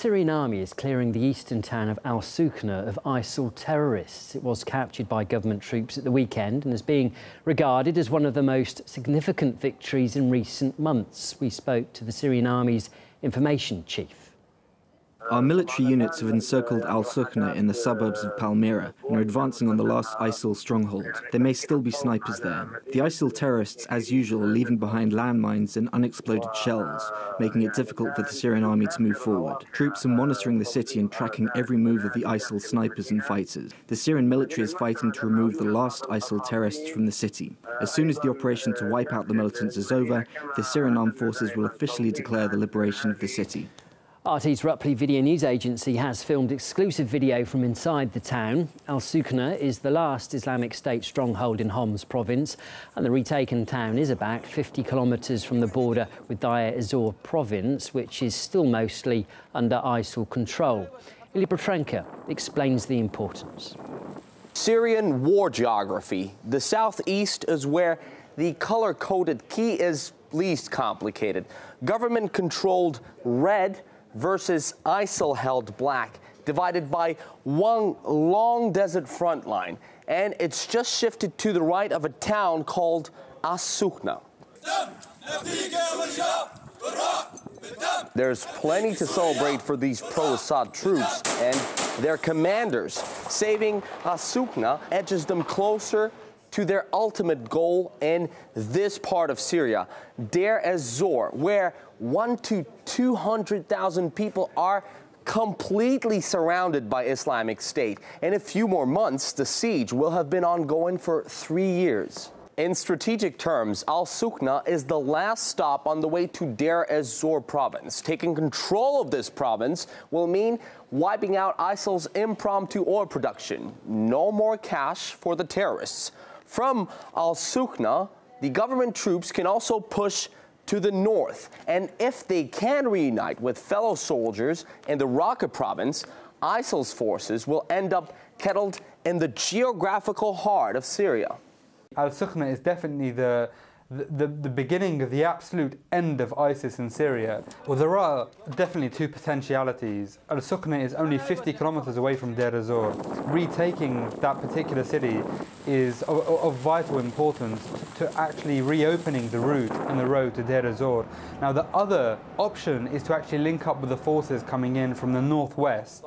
The Syrian army is clearing the eastern town of al-Sukna of ISIL terrorists. It was captured by government troops at the weekend and is being regarded as one of the most significant victories in recent months. We spoke to the Syrian army's information chief. Our military units have encircled al-Sukna in the suburbs of Palmyra and are advancing on the last ISIL stronghold. There may still be snipers there. The ISIL terrorists, as usual, are leaving behind landmines and unexploded shells, making it difficult for the Syrian army to move forward. Troops are monitoring the city and tracking every move of the ISIL snipers and fighters. The Syrian military is fighting to remove the last ISIL terrorists from the city. As soon as the operation to wipe out the militants is over, the Syrian armed forces will officially declare the liberation of the city. RT's Rupley Video News Agency has filmed exclusive video from inside the town. Al-Sukna is the last Islamic State stronghold in Homs province, and the retaken town is about 50 kilometres from the border with Deir ezZor province, which is still mostly under ISIL control. Ilya Petrenko explains the importance. Syrian war geography. The southeast is where the color-coded key is least complicated. Government-controlled red versus ISIL-held black, divided by one long desert front line. And it's just shifted to the right of a town called al-Sukna. There's plenty to celebrate for these pro-Assad troops and their commanders. Saving al-Sukna edges them closer to their ultimate goal in this part of Syria, Deir ez-Zor, where 100,000 to 200,000 people are completely surrounded by Islamic State. In a few more months, the siege will have been ongoing for 3 years. In strategic terms, al-Sukna is the last stop on the way to Deir ez-Zor province. Taking control of this province will mean wiping out ISIL's impromptu oil production. No more cash for the terrorists. From al-Sukna, the government troops can also push to the north, and if they can reunite with fellow soldiers in the Raqqa province, ISIL's forces will end up kettled in the geographical heart of Syria. Al-Sukna is definitely the beginning of the absolute end of ISIS in Syria. Well, there are definitely two potentialities. Al-Sukna is only 50 kilometers away from Deir ez-Zor. Retaking that particular city is of vital importance to actually reopening the route and the road to Deir ez-Zor. Now, the other option is to actually link up with the forces coming in from the northwest.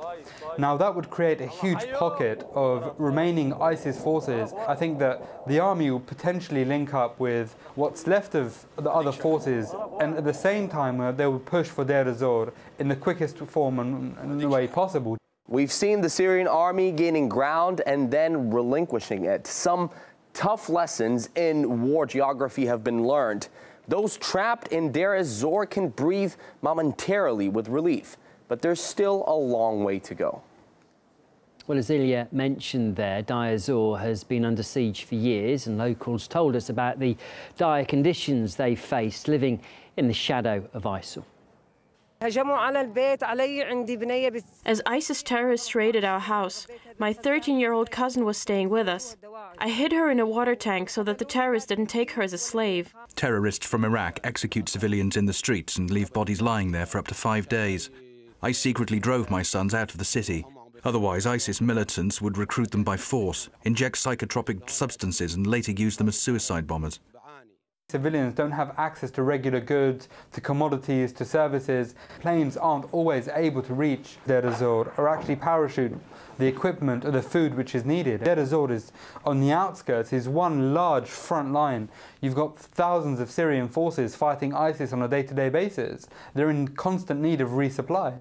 Now, that would create a huge pocket of remaining ISIS forces. I think that the army will potentially link up with what's left of the other forces, and at the same time they will push for Deir ez-Zor in the quickest form and the way possible. We've seen the Syrian army gaining ground and then relinquishing it. Some tough lessons in war geography have been learned. Those trapped in Deir ez-Zor can breathe momentarily with relief, but there's still a long way to go. Well, as Ilya mentioned there, Deir ez-Zor has been under siege for years, and locals told us about the dire conditions they faced living in the shadow of ISIL. As ISIS terrorists raided our house, my 13-year-old cousin was staying with us. I hid her in a water tank so that the terrorists didn't take her as a slave. Terrorists from Iraq execute civilians in the streets and leave bodies lying there for up to 5 days. I secretly drove my sons out of the city. Otherwise, ISIS militants would recruit them by force, inject psychotropic substances and later use them as suicide bombers. Civilians don't have access to regular goods, to commodities, to services. Planes aren't always able to reach Deir ez-Zor or actually parachute the equipment or the food which is needed. Deir ez-Zor is on the outskirts, is one large front line. You've got thousands of Syrian forces fighting ISIS on a day-to-day basis. They're in constant need of resupply.